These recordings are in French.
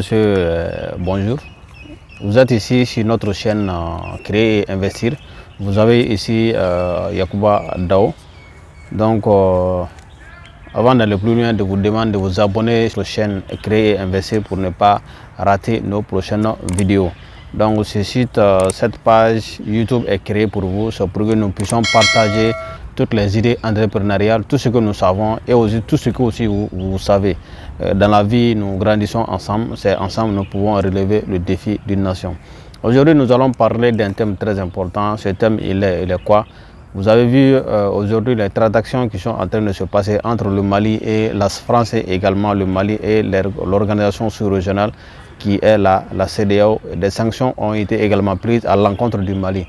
monsieur, bonjour. Vous êtes ici sur notre chaîne Créer et Investir. Vous avez ici Yacouba Dao. Donc, avant d'aller plus loin, je vous demande de vous abonner sur la chaîne Créer et Investir pour ne pas rater nos prochaines vidéos. Donc, cette page YouTube est créée pour vous, c'est pour que nous puissions partager toutes les idées entrepreneuriales, tout ce que nous savons et aussi tout ce que aussi vous savez. Dans la vie, nous grandissons ensemble, c'est ensemble que nous pouvons relever le défi d'une nation. Aujourd'hui, nous allons parler d'un thème très important. Ce thème, il est quoi? Vous avez vu aujourd'hui les transactions qui sont en train de se passer entre le Mali et la France et également le Mali et l'organisation sous-régionale qui est la CEDEAO. Des sanctions ont été également prises à l'encontre du Mali.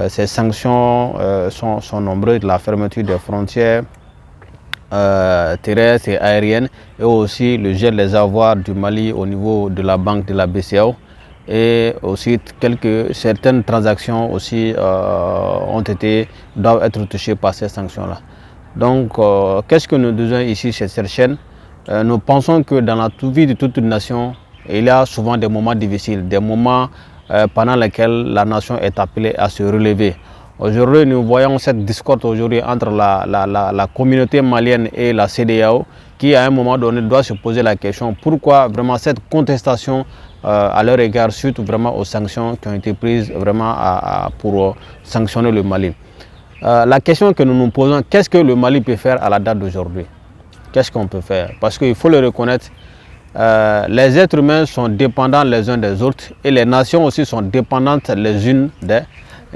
Ces sanctions sont nombreuses, la fermeture des frontières terrestres et aériennes et aussi le gel des avoirs du Mali au niveau de la banque de la BCEAO et aussi certaines transactions aussi doivent être touchées par ces sanctions-là. Donc, qu'est-ce que nous disons ici chez cette chaîne? Nous pensons que dans la vie de toute une nation, il y a souvent des moments difficiles, des moments pendant lesquels la nation est appelée à se relever. Aujourd'hui, nous voyons cette discorde aujourd'hui entre la communauté malienne et la CEDEAO qui, à un moment donné, doit se poser la question pourquoi vraiment cette contestation à leur égard suite vraiment aux sanctions qui ont été prises vraiment pour sanctionner le Mali. La question que nous nous posons, qu'est-ce que le Mali peut faire à la date d'aujourd'hui? Qu'est-ce qu'on peut faire? Parce qu'il faut le reconnaître, les êtres humains sont dépendants les uns des autres et les nations aussi sont dépendantes les unes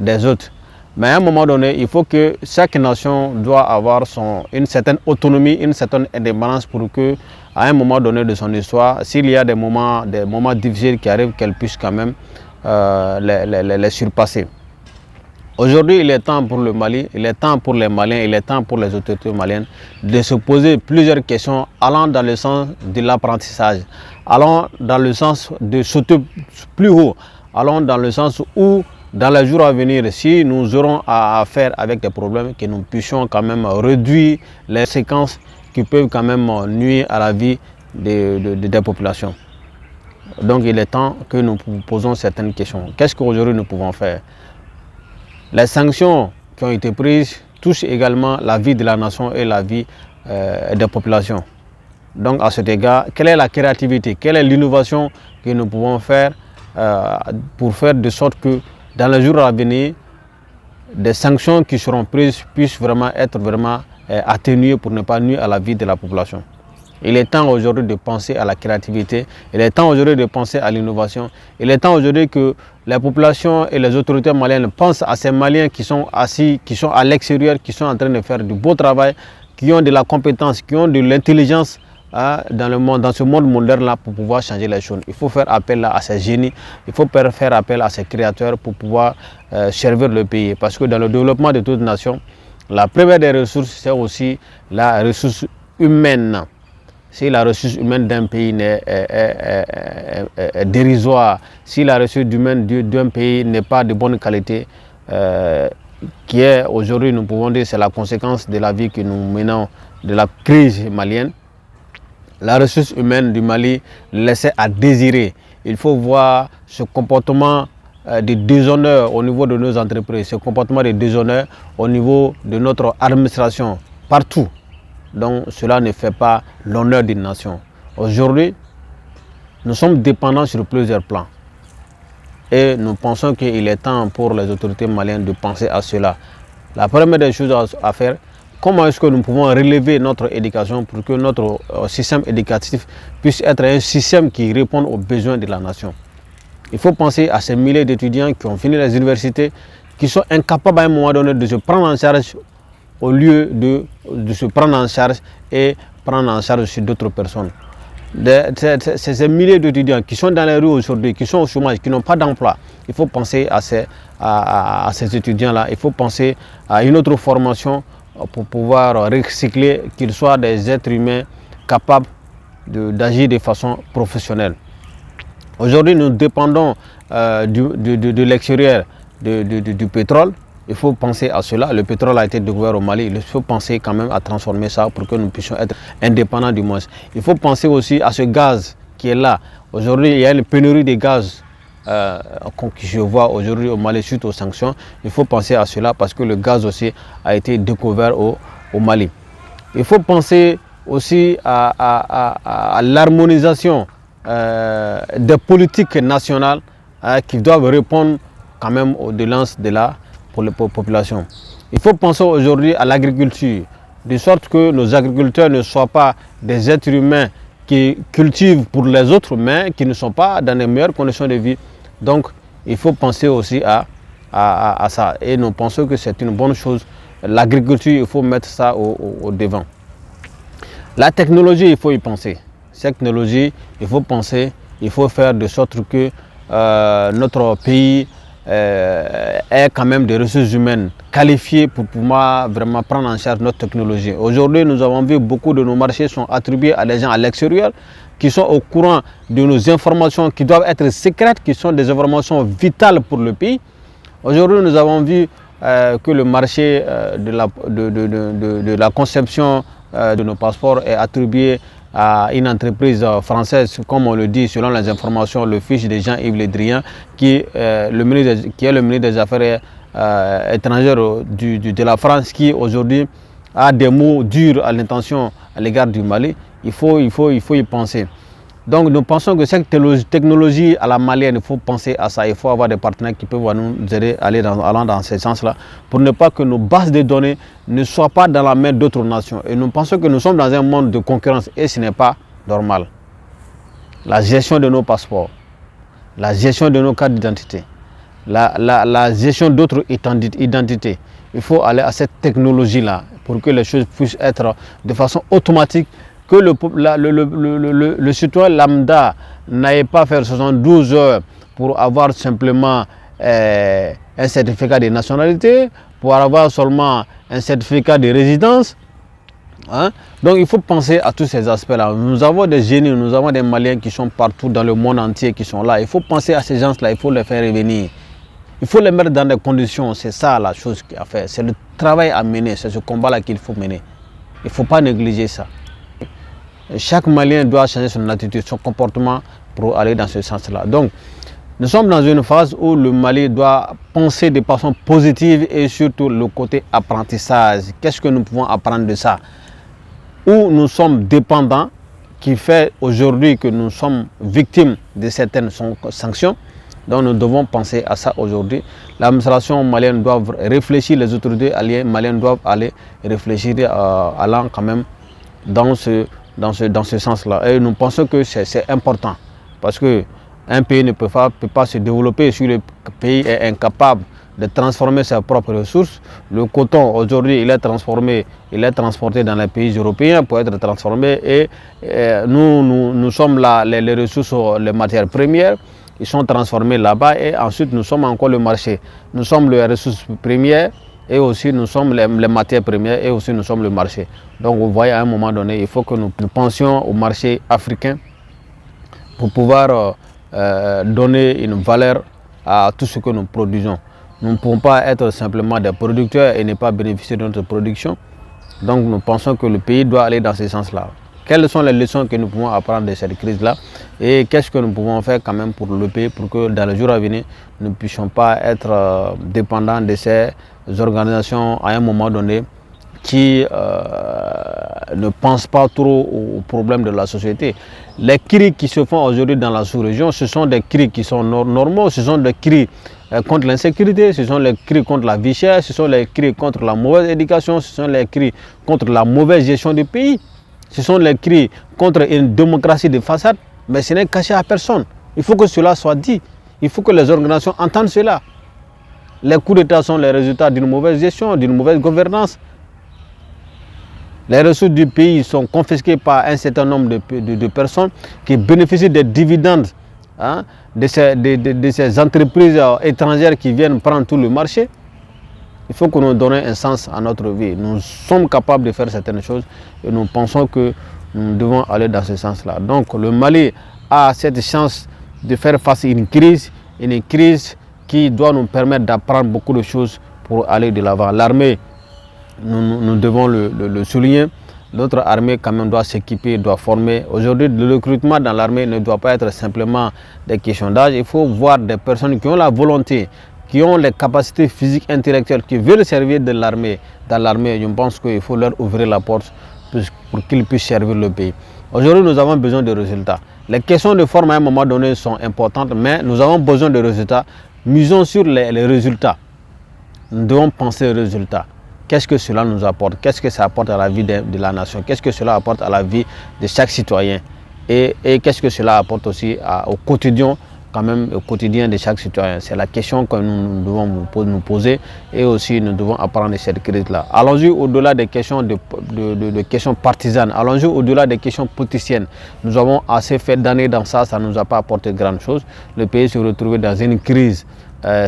des autres. Mais à un moment donné, il faut que chaque nation doit avoir une certaine autonomie, une certaine indépendance pour que, à un moment donné de son histoire, s'il y a des moments difficiles qui arrivent, qu'elle puisse quand même les surpasser. Aujourd'hui, il est temps pour le Mali, il est temps pour les Maliens, il est temps pour les autorités maliennes de se poser plusieurs questions allant dans le sens de l'apprentissage, allant dans le sens de sauter plus haut, allant dans le sens où, dans les jours à venir, si nous aurons à faire avec des problèmes, que nous puissions quand même réduire les séquences qui peuvent quand même nuire à la vie des populations. Donc, il est temps que nous posons certaines questions. Qu'est-ce qu'aujourd'hui nous pouvons faire? Les sanctions qui ont été prises touchent également la vie de la nation et la vie des populations. Donc à cet égard, quelle est la créativité, quelle est l'innovation que nous pouvons faire pour faire de sorte que dans les jours à venir, des sanctions qui seront prises puissent vraiment être atténuées pour ne pas nuire à la vie de la population. Il est temps aujourd'hui de penser à la créativité, il est temps aujourd'hui de penser à l'innovation, il est temps aujourd'hui que les populations et les autorités maliennes pensent à ces Maliens qui sont assis, qui sont à l'extérieur, qui sont en train de faire du beau travail, qui ont de la compétence, qui ont de l'intelligence dans ce monde moderne-là pour pouvoir changer les choses. Il faut faire appel à ces génies, il faut faire appel à ces créateurs pour pouvoir servir le pays. Parce que dans le développement de toute nation, la première des ressources, c'est aussi la ressource humaine. Si la ressource humaine d'un pays est dérisoire, si la ressource humaine d'un pays n'est pas de bonne qualité, qui est aujourd'hui, nous pouvons dire, c'est la conséquence de la vie que nous menons, de la crise malienne, la ressource humaine du Mali laissait à désirer. Il faut voir ce comportement de déshonneur au niveau de nos entreprises, ce comportement de déshonneur au niveau de notre administration, partout. Donc cela ne fait pas l'honneur d'une nation. Aujourd'hui, nous sommes dépendants sur plusieurs plans. Et nous pensons qu'il est temps pour les autorités maliennes de penser à cela. La première des choses à faire, comment est-ce que nous pouvons relever notre éducation pour que notre système éducatif puisse être un système qui réponde aux besoins de la nation. Il faut penser à ces milliers d'étudiants qui ont fini les universités, qui sont incapables à un moment donné de se prendre en charge au lieu de se prendre en charge et prendre en charge sur d'autres personnes. Ces milliers d'étudiants qui sont dans les rues aujourd'hui, qui sont au chômage, qui n'ont pas d'emploi, il faut penser à ces étudiants-là, il faut penser à une autre formation pour pouvoir recycler, qu'ils soient des êtres humains capables d'agir de façon professionnelle. Aujourd'hui, nous dépendons de l'extérieur du pétrole. Il faut penser à cela. Le pétrole a été découvert au Mali. Il faut penser quand même à transformer ça pour que nous puissions être indépendants du moins. Il faut penser aussi à ce gaz qui est là. Aujourd'hui, il y a une pénurie de gaz que je vois aujourd'hui au Mali suite aux sanctions. Il faut penser à cela parce que le gaz aussi a été découvert au Mali. Il faut penser aussi à l'harmonisation des politiques nationales qui doivent répondre quand même aux demandes pour les populations. Il faut penser aujourd'hui à l'agriculture, de sorte que nos agriculteurs ne soient pas des êtres humains qui cultivent pour les autres, mais qui ne sont pas dans les meilleures conditions de vie. Donc, il faut penser aussi à ça. Et nous pensons que c'est une bonne chose. L'agriculture, il faut mettre ça au devant. La technologie, il faut y penser. Cette technologie, il faut penser, il faut faire de sorte que notre pays ait quand même des ressources humaines qualifiées pour pouvoir vraiment prendre en charge notre technologie. Aujourd'hui, nous avons vu beaucoup de nos marchés sont attribués à des gens à l'extérieur qui sont au courant de nos informations qui doivent être secrètes, qui sont des informations vitales pour le pays. Aujourd'hui, nous avons vu que le marché de la conception de nos passeports est attribué à une entreprise française, comme on le dit selon les informations, le fils de Jean-Yves Le Drian, qui est le ministre des Affaires étrangères de la France, qui aujourd'hui a des mots durs à l'intention à l'égard du Mali. Il faut y penser. Donc nous pensons que cette technologie à la malienne, il faut penser à ça. Il faut avoir des partenaires qui peuvent nous aider à aller dans ce sens-là, pour ne pas que nos bases de données ne soient pas dans la main d'autres nations. Et nous pensons que nous sommes dans un monde de concurrence et ce n'est pas normal. La gestion de nos passeports, la gestion de nos cartes d'identité, la gestion d'autres identités, il faut aller à cette technologie-là pour que les choses puissent être de façon automatique, que le citoyen lambda n'aille pas faire 72 heures pour avoir simplement un certificat de nationalité, pour avoir seulement un certificat de résidence. Hein? Donc il faut penser à tous ces aspects-là. Nous avons des génies, nous avons des Maliens qui sont partout dans le monde entier, qui sont là. Il faut penser à ces gens-là, il faut les faire revenir. Il faut les mettre dans des conditions, c'est ça la chose à faire. C'est le travail à mener, c'est ce combat-là qu'il faut mener. Il ne faut pas négliger ça. Chaque Malien doit changer son attitude, son comportement pour aller dans ce sens-là. Donc, nous sommes dans une phase où le Mali doit penser de façon positive et surtout le côté apprentissage. Qu'est-ce que nous pouvons apprendre de ça? Où nous sommes dépendants, qui fait aujourd'hui que nous sommes victimes de certaines sanctions. Donc nous devons penser à ça aujourd'hui. L'administration malienne doit réfléchir, les autorités maliennes doivent aller réfléchir allant quand même dans ce sens-là. Et nous pensons que c'est important parce qu'un pays ne peut pas se développer si le pays est incapable de transformer ses propres ressources. Le coton, aujourd'hui, il est transporté dans les pays européens pour être transformé et nous sommes là, les ressources, les matières premières, ils sont transformés là-bas et ensuite nous sommes encore le marché. Nous sommes les ressources premières et aussi nous sommes les matières premières et aussi nous sommes le marché. Donc vous voyez à un moment donné, il faut que nous pensions au marché africain pour pouvoir donner une valeur à tout ce que nous produisons. Nous ne pouvons pas être simplement des producteurs et ne pas bénéficier de notre production. Donc nous pensons que le pays doit aller dans ce sens-là. Quelles sont les leçons que nous pouvons apprendre de cette crise-là et qu'est-ce que nous pouvons faire quand même pour le pays pour que dans les jours à venir, nous ne puissions pas être dépendants de ces organisations à un moment donné qui ne pensent pas trop aux problèmes de la société. Les cris qui se font aujourd'hui dans la sous-région, ce sont des cris qui sont normaux, ce sont des cris contre l'insécurité, ce sont les cris contre la vie chère, ce sont les cris contre la mauvaise éducation, ce sont les cris contre la mauvaise gestion du pays, ce sont les cris contre une démocratie de façade, mais ce n'est caché à personne. Il faut que cela soit dit, il faut que les organisations entendent cela. Les coups d'État sont les résultats d'une mauvaise gestion, d'une mauvaise gouvernance. Les ressources du pays sont confisquées par un certain nombre de personnes qui bénéficient des dividendes de ces entreprises étrangères qui viennent prendre tout le marché. Il faut que nous donnions un sens à notre vie. Nous sommes capables de faire certaines choses et nous pensons que nous devons aller dans ce sens-là. Donc le Mali a cette chance de faire face à une crise qui doit nous permettre d'apprendre beaucoup de choses pour aller de l'avant. L'armée, nous devons le souligner, Notre armée quand même doit s'équiper, doit former. Aujourd'hui, le recrutement dans l'armée ne doit pas être simplement des questions d'âge. Il faut voir des personnes qui ont la volonté, qui ont les capacités physiques, intellectuelles, qui veulent servir de l'armée. Dans l'armée, je pense qu'il faut leur ouvrir la porte pour qu'ils puissent servir le pays. Aujourd'hui, nous avons besoin de résultats. Les questions de forme à un moment donné sont importantes, mais nous avons besoin de résultats. Misons sur les résultats. Nous devons penser aux résultats. Qu'est-ce que cela nous apporte? Qu'est-ce que ça apporte à la vie de la nation? Qu'est-ce que cela apporte à la vie de chaque citoyen? Et qu'est-ce que cela apporte aussi au quotidien, quand même, au quotidien de chaque citoyen? C'est la question que nous devons nous poser, et aussi nous devons apprendre de cette crise-là. Allons-y au-delà des questions de questions partisanes, allons-y au-delà des questions politiciennes. Nous avons assez fait d'années dans ça, ça ne nous a pas apporté grand chose. Le pays se retrouve dans une crise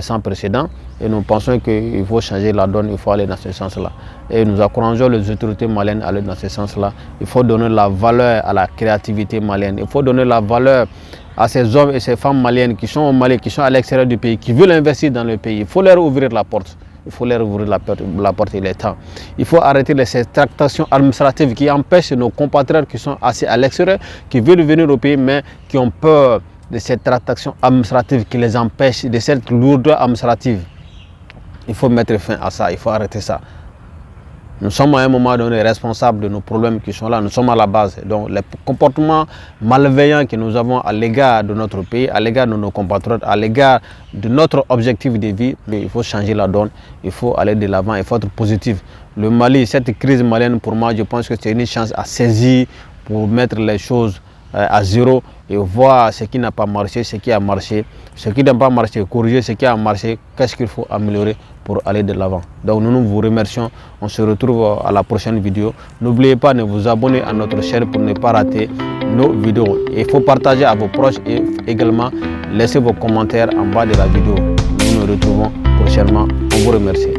sans précédent, et nous pensons qu'il faut changer la donne, il faut aller dans ce sens-là. Et nous encourageons les autorités maliennes à aller dans ce sens-là. Il faut donner la valeur à la créativité malienne, il faut donner la valeur à ces hommes et ces femmes maliennes qui sont au Mali, qui sont à l'extérieur du pays, qui veulent investir dans le pays. Il faut leur ouvrir la porte. Il faut leur ouvrir la porte, il est temps. Il faut arrêter ces tractations administratives qui empêchent nos compatriotes qui sont assis à l'extérieur, qui veulent venir au pays, mais qui ont peur de cette tractation administrative qui les empêche, de cette lourdeur administrative. Il faut mettre fin à ça, il faut arrêter ça. Nous sommes à un moment donné responsables de nos problèmes qui sont là, nous sommes à la base. Donc les comportements malveillants que nous avons à l'égard de notre pays, à l'égard de nos compatriotes, à l'égard de notre objectif de vie, mais il faut changer la donne, il faut aller de l'avant, il faut être positif. Le Mali, cette crise malienne, pour moi, je pense que c'est une chance à saisir pour mettre les choses à zéro et voir ce qui n'a pas marché, ce qui a marché, ce qui n'a pas marché, corriger ce qui a marché, qu'est-ce qu'il faut améliorer pour aller de l'avant. Donc nous vous remercions, on se retrouve à la prochaine vidéo. N'oubliez pas de vous abonner à notre chaîne pour ne pas rater nos vidéos. Il faut partager à vos proches et également laisser vos commentaires en bas de la vidéo. Nous nous retrouvons prochainement. On vous remercie.